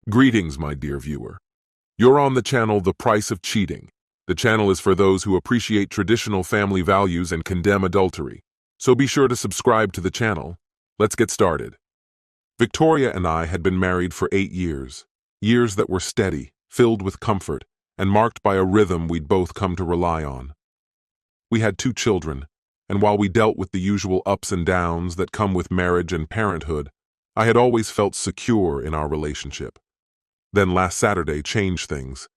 Greetings, my dear viewer. You're on the channel The Price of Cheating. The channel is for those who appreciate traditional family values and condemn adultery. So be sure to subscribe to the channel. Let's get started. Victoria and I had been married for 8 years. Years that were steady, filled with comfort, and marked by a rhythm we'd both come to rely on. We had 2 children, and while we dealt with the usual ups and downs that come with marriage and parenthood, I had always felt secure in our relationship. Then last Saturday changed things.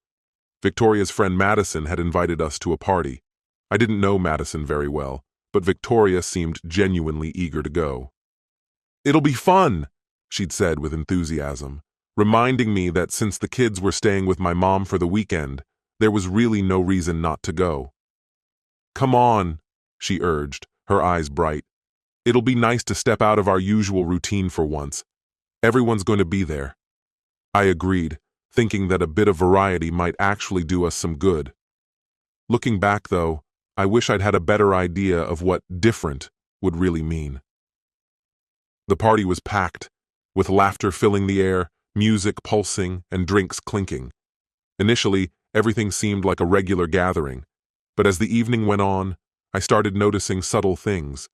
Victoria's friend Madison had invited us to a party. I didn't know Madison very well, but Victoria seemed genuinely eager to go. "It'll be fun," she'd said with enthusiasm, reminding me that since the kids were staying with my mom for the weekend, there was really no reason not to go. "Come on," she urged, her eyes bright. "It'll be nice to step out of our usual routine for once. Everyone's going to be there." I agreed, thinking that a bit of variety might actually do us some good. Looking back, though, I wish I'd had a better idea of what different would really mean. The party was packed, with laughter filling the air, music pulsing, and drinks clinking. Initially, everything seemed like a regular gathering, but as the evening went on, I started noticing subtle things: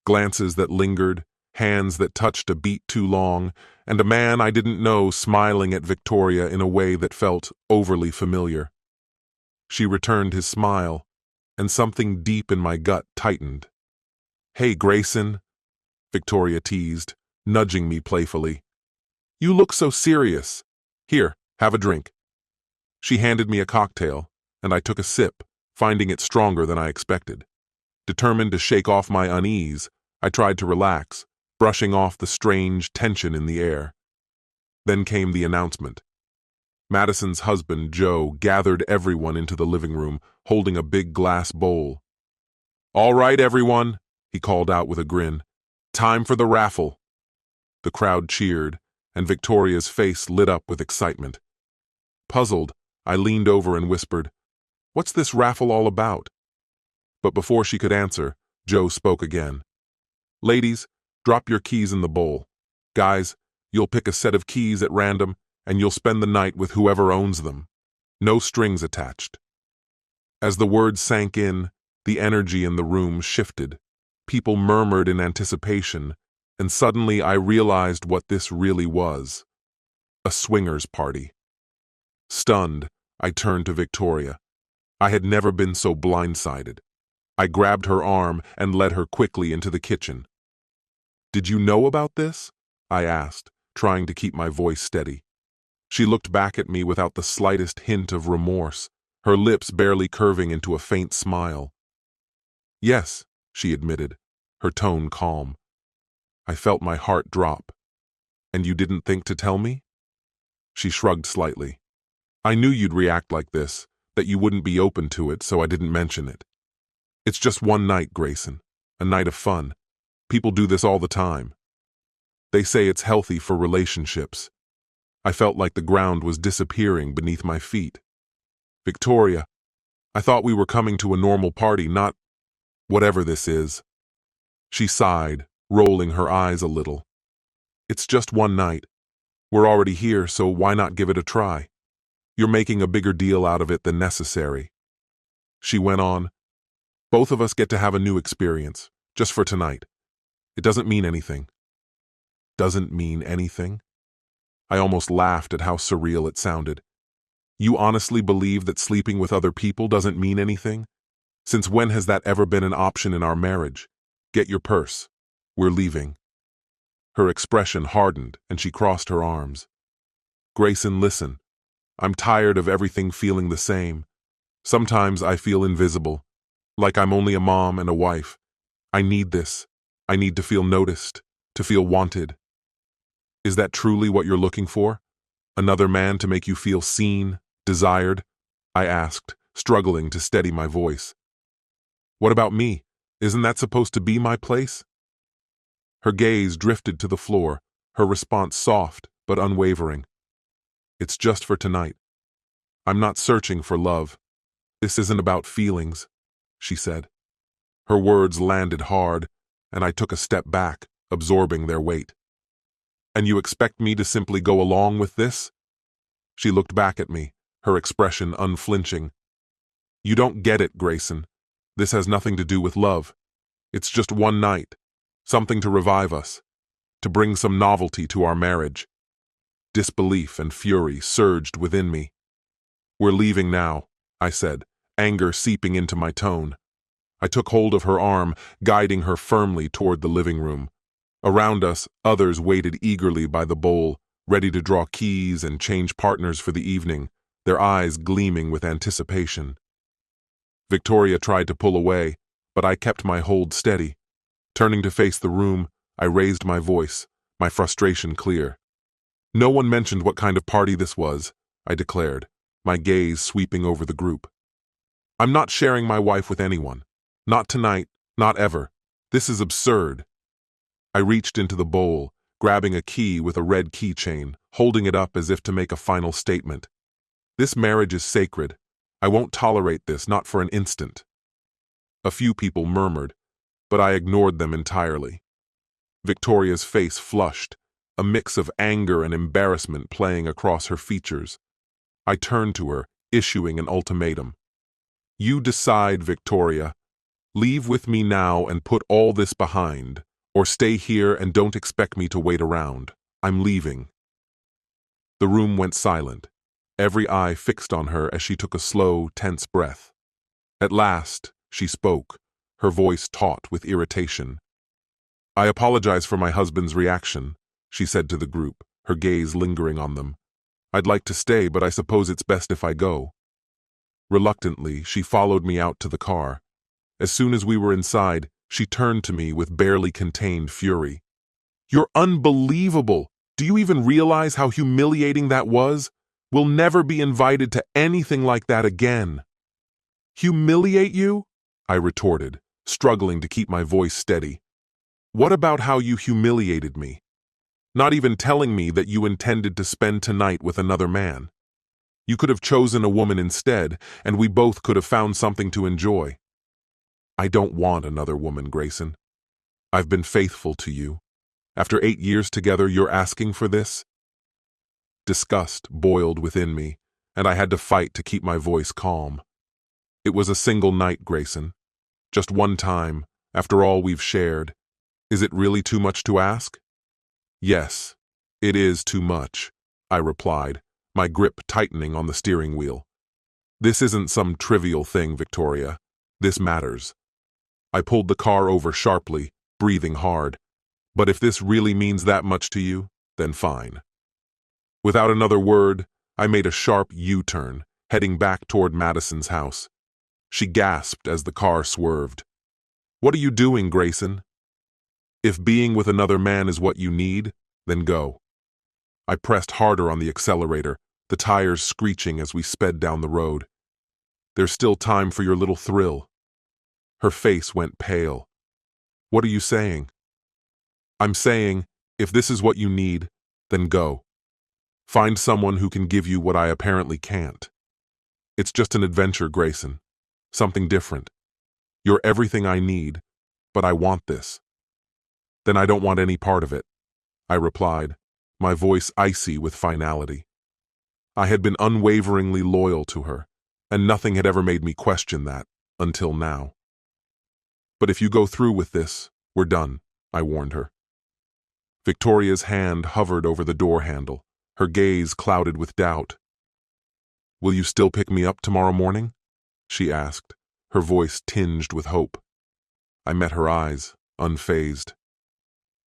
glances that lingered, hands that touched a beat too long, and a man I didn't know smiling at Victoria in a way that felt overly familiar. She returned his smile, and something deep in my gut tightened. "Hey, Grayson," Victoria teased, nudging me playfully. "You look so serious. Here, have a drink." She handed me a cocktail, and I took a sip, finding it stronger than I expected. Determined to shake off my unease, I tried to relax, brushing off the strange tension in the air. Then came the announcement. Madison's husband, Joe, gathered everyone into the living room, holding a big glass bowl. "All right, everyone," he called out with a grin. "Time for the raffle." The crowd cheered, and Victoria's face lit up with excitement. Puzzled, I leaned over and whispered, "What's this raffle all about?" But before she could answer, Joe spoke again. "Ladies, drop your keys in the bowl. Guys, you'll pick a set of keys at random, and you'll spend the night with whoever owns them. No strings attached." As the words sank in, the energy in the room shifted. People murmured in anticipation, and suddenly I realized what this really was: a swingers party. Stunned, I turned to Victoria. I had never been so blindsided. I grabbed her arm and led her quickly into the kitchen. "Did you know about this?" I asked, trying to keep my voice steady. She looked back at me without the slightest hint of remorse, her lips barely curving into a faint smile. "Yes," she admitted, her tone calm. I felt my heart drop. "And you didn't think to tell me?" She shrugged slightly. "I knew you'd react like this, that you wouldn't be open to it, so I didn't mention it. It's just one night, Grayson, a night of fun. People do this all the time. They say it's healthy for relationships." I felt like the ground was disappearing beneath my feet. "Victoria, I thought we were coming to a normal party, not whatever this is." She sighed, rolling her eyes a little. "It's just one night. We're already here, so why not give it a try? You're making a bigger deal out of it than necessary." She went on, "Both of us get to have a new experience, just for tonight. It doesn't mean anything." Doesn't mean anything? I almost laughed at how surreal it sounded. You honestly believe that sleeping with other people doesn't mean anything? Since when has that ever been an option in our marriage? Get your purse. We're leaving. Her expression hardened, and she crossed her arms. "Grayson, listen. I'm tired of everything feeling the same. Sometimes I feel invisible, like I'm only a mom and a wife. I need this. I need to feel noticed, to feel wanted." "Is that truly what you're looking for? Another man to make you feel seen, desired?" I asked, struggling to steady my voice. "What about me? Isn't that supposed to be my place?" Her gaze drifted to the floor, her response soft but unwavering. "It's just for tonight. I'm not searching for love. This isn't about feelings," she said. Her words landed hard, and I took a step back, absorbing their weight. "And you expect me to simply go along with this? She looked back at me, her expression unflinching. You don't get it, Grayson. This has nothing to do with love. It's just one night, something to revive us, to bring some novelty to our marriage. Disbelief and fury surged within me. We're leaving now, I said, anger seeping into my tone. I took hold of her arm, guiding her firmly toward the living room. Around us, others waited eagerly by the bowl, ready to draw keys and change partners for the evening, their eyes gleaming with anticipation. Victoria tried to pull away, but I kept my hold steady. Turning to face the room, I raised my voice, my frustration clear. No one mentioned what kind of party this was, I declared, my gaze sweeping over the group. I'm not sharing my wife with anyone. Not tonight, not ever. This is absurd. I reached into the bowl, grabbing a key with a red keychain, holding it up as if to make a final statement. This marriage is sacred. I won't tolerate this, not for an instant. A few people murmured, but I ignored them entirely. Victoria's face flushed, a mix of anger and embarrassment playing across her features. I turned to her, issuing an ultimatum. You decide, Victoria. Leave with me now and put all this behind, or stay here and don't expect me to wait around. I'm leaving. The room went silent, every eye fixed on her as she took a slow, tense breath. At last, she spoke, her voice taut with irritation. I apologize for my husband's reaction, she said to the group, her gaze lingering on them. I'd like to stay, but I suppose it's best if I go. Reluctantly, she followed me out to the car. As soon as we were inside, she turned to me with barely contained fury. You're unbelievable! Do you even realize how humiliating that was? We'll never be invited to anything like that again. Humiliate you? I retorted, struggling to keep my voice steady. What about how you humiliated me? Not even telling me that you intended to spend tonight with another man. You could have chosen a woman instead, and we both could have found something to enjoy. I don't want another woman, Grayson. I've been faithful to you. After 8 years together, you're asking for this? Disgust boiled within me, and I had to fight to keep my voice calm. It was a single night, Grayson. Just one time, after all we've shared. Is it really too much to ask? Yes, it is too much, I replied, my grip tightening on the steering wheel. This isn't some trivial thing, Victoria. This matters. I pulled the car over sharply, breathing hard. But if this really means that much to you, then fine. Without another word, I made a sharp U-turn, heading back toward Madison's house. She gasped as the car swerved. What are you doing, Grayson? If being with another man is what you need, then go. I pressed harder on the accelerator, the tires screeching as we sped down the road. There's still time for your little thrill. Her face went pale. What are you saying? I'm saying, if this is what you need, then go. Find someone who can give you what I apparently can't. It's just an adventure, Grayson. Something different. You're everything I need, but I want this. Then I don't want any part of it, I replied, my voice icy with finality. I had been unwaveringly loyal to her, and nothing had ever made me question that, until now. But if you go through with this, we're done, I warned her. Victoria's hand hovered over the door handle, her gaze clouded with doubt. Will you still pick me up tomorrow morning? She asked, her voice tinged with hope. I met her eyes, unfazed.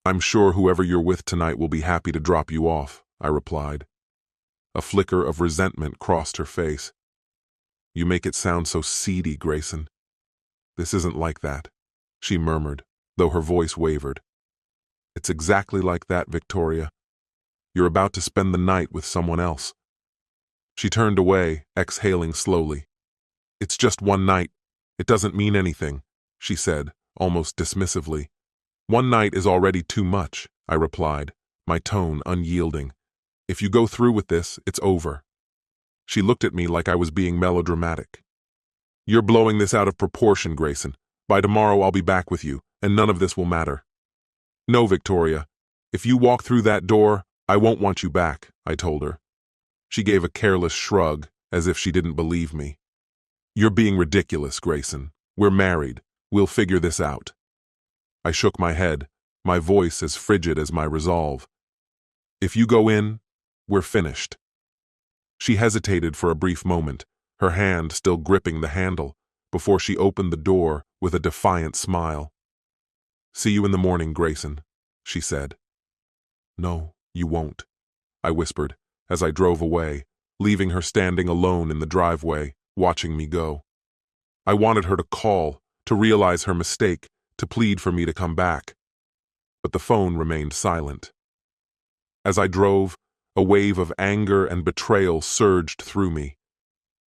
I'm sure whoever you're with tonight will be happy to drop you off, I replied. A flicker of resentment crossed her face. You make it sound so seedy, Grayson. This isn't like that, she murmured, though her voice wavered. It's exactly like that, Victoria. You're about to spend the night with someone else. She turned away, exhaling slowly. It's just one night. It doesn't mean anything, she said, almost dismissively. One night is already too much, I replied, my tone unyielding. If you go through with this, it's over. She looked at me like I was being melodramatic. You're blowing this out of proportion, Grayson. By tomorrow I'll be back with you, and none of this will matter. No, Victoria. If you walk through that door, I won't want you back, I told her. She gave a careless shrug, as if she didn't believe me. "You're being ridiculous, Grayson. We're married. We'll figure this out." I shook my head, my voice as frigid as my resolve. "If you go in, we're finished." She hesitated for a brief moment, her hand still gripping the handle, before she opened the door with a defiant smile. "See you in the morning, Grayson," she said. "No, you won't," I whispered as I drove away, leaving her standing alone in the driveway, watching me go. I wanted her to call, to realize her mistake, to plead for me to come back. But the phone remained silent. As I drove, a wave of anger and betrayal surged through me.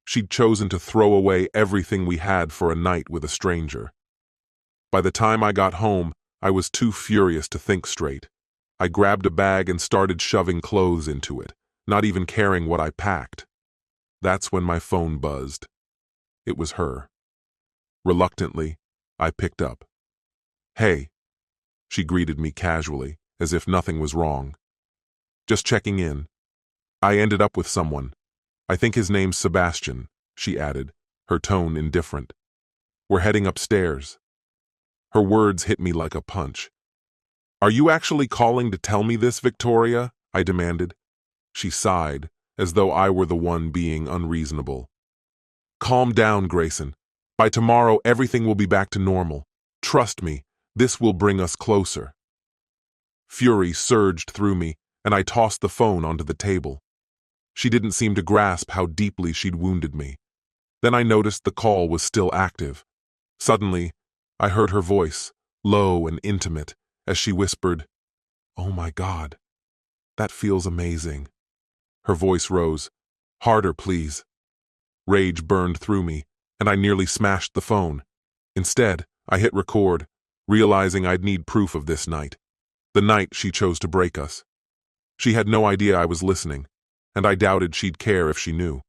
She'd chosen to throw away everything we had for a night with a stranger. By the time I got home, I was too furious to think straight. I grabbed a bag and started shoving clothes into it, not even caring what I packed. That's when my phone buzzed. It was her. Reluctantly, I picked up. "Hey," she greeted me casually, as if nothing was wrong. "Just checking in. I ended up with someone. I think his name's Sebastian," she added, her tone indifferent. "We're heading upstairs." Her words hit me like a punch. "Are you actually calling to tell me this, Victoria?" I demanded. She sighed, as though I were the one being unreasonable. "Calm down, Grayson. By tomorrow, everything will be back to normal. Trust me, this will bring us closer." Fury surged through me, and I tossed the phone onto the table. She didn't seem to grasp how deeply she'd wounded me. Then I noticed the call was still active. Suddenly, I heard her voice, low and intimate, as she whispered, "Oh my God, that feels amazing." Her voice rose. "Harder, please." Rage burned through me, and I nearly smashed the phone. Instead, I hit record, realizing I'd need proof of this night. The night she chose to break us. She had no idea I was listening, and I doubted she'd care if she knew.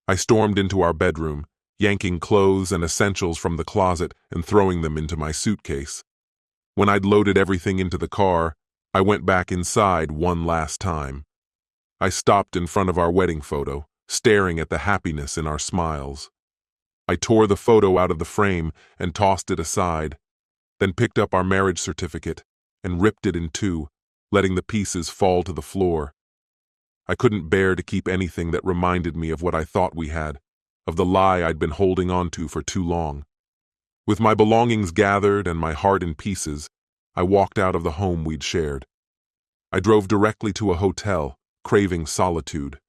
I stormed into our bedroom, yanking clothes and essentials from the closet and throwing them into my suitcase. When I'd loaded everything into the car, I went back inside one last time. I stopped in front of our wedding photo, staring at the happiness in our smiles. I tore the photo out of the frame and tossed it aside, then picked up our marriage certificate and ripped it in two, letting the pieces fall to the floor. I couldn't bear to keep anything that reminded me of what I thought we had, of the lie I'd been holding on to for too long. With my belongings gathered and my heart in pieces, I walked out of the home we'd shared. I drove directly to a hotel, craving solitude,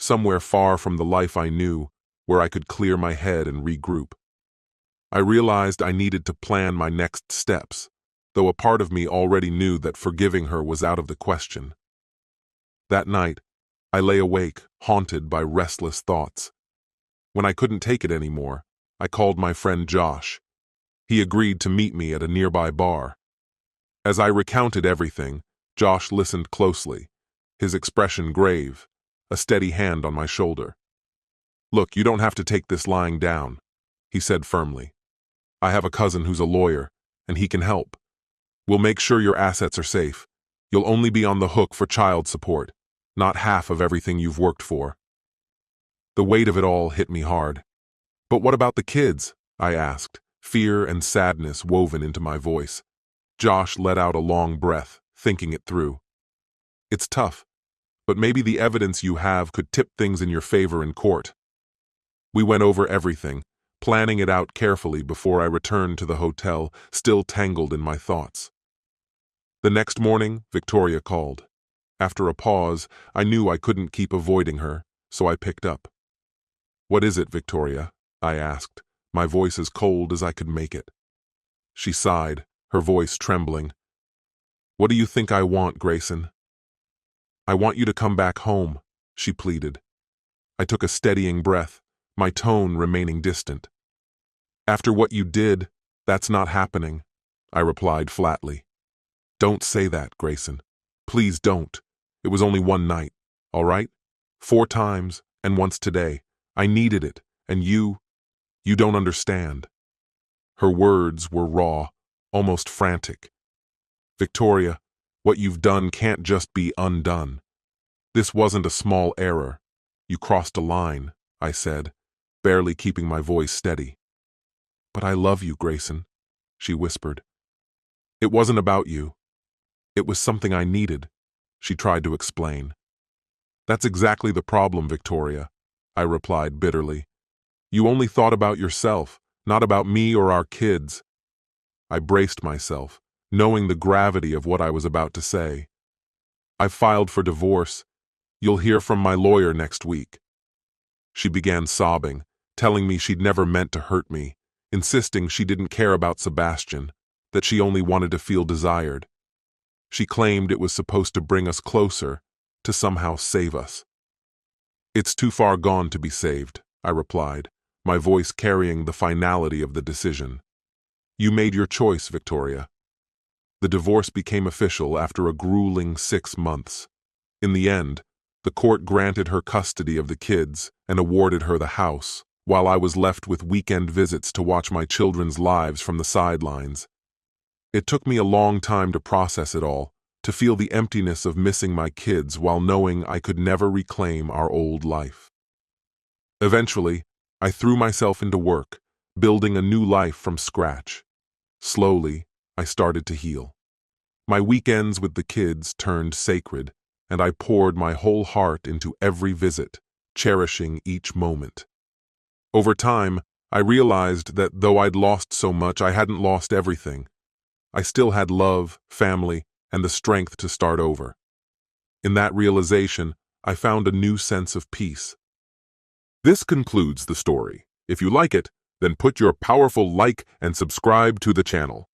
somewhere far from the life I knew, where I could clear my head and regroup. I realized I needed to plan my next steps, though a part of me already knew that forgiving her was out of the question. That night, I lay awake, haunted by restless thoughts. When I couldn't take it anymore, I called my friend Josh. He agreed to meet me at a nearby bar. As I recounted everything, Josh listened closely, his expression grave, a steady hand on my shoulder. "Look, you don't have to take this lying down," he said firmly. "I have a cousin who's a lawyer, and he can help. We'll make sure your assets are safe. You'll only be on the hook for child support, not half of everything you've worked for." The weight of it all hit me hard. "But what about the kids?" I asked, fear and sadness woven into my voice. Josh let out a long breath, thinking it through. "It's tough, but maybe the evidence you have could tip things in your favor in court." We went over everything, planning it out carefully before I returned to the hotel, still tangled in my thoughts. The next morning, Victoria called. After a pause, I knew I couldn't keep avoiding her, so I picked up. "What is it, Victoria?" I asked, my voice as cold as I could make it. She sighed, her voice trembling. "What do you think I want, Grayson?" "I want you to come back home," she pleaded. I took a steadying breath, my tone remaining distant. "After what you did, that's not happening," I replied flatly. "Don't say that, Grayson. Please don't. It was only one night, all right? 4 times, and once today. I needed it, and you don't understand." Her words were raw, almost frantic. "Victoria, what you've done can't just be undone. This wasn't a small error. You crossed a line, I said, barely keeping my voice steady. But I love you, Grayson, she whispered. It wasn't about you. It was something I needed, she tried to explain. That's exactly the problem, Victoria, I replied bitterly. You only thought about yourself, not about me or our kids. I braced myself, knowing the gravity of what I was about to say. I've filed for divorce. You'll hear from my lawyer next week. She began sobbing, telling me she'd never meant to hurt me, insisting she didn't care about Sebastian, that she only wanted to feel desired. She claimed it was supposed to bring us closer, to somehow save us. It's too far gone to be saved, I replied, my voice carrying the finality of the decision. You made your choice, Victoria. The divorce became official after a grueling 6 months. In the end, the court granted her custody of the kids and awarded her the house, while I was left with weekend visits to watch my children's lives from the sidelines. It took me a long time to process it all, to feel the emptiness of missing my kids while knowing I could never reclaim our old life. Eventually, I threw myself into work, building a new life from scratch. Slowly, I started to heal. My weekends with the kids turned sacred, and I poured my whole heart into every visit, cherishing each moment. Over time, I realized that though I'd lost so much, I hadn't lost everything. I still had love, family, and the strength to start over. In that realization, I found a new sense of peace. This concludes the story. If you like it, then put your powerful like and subscribe to the channel.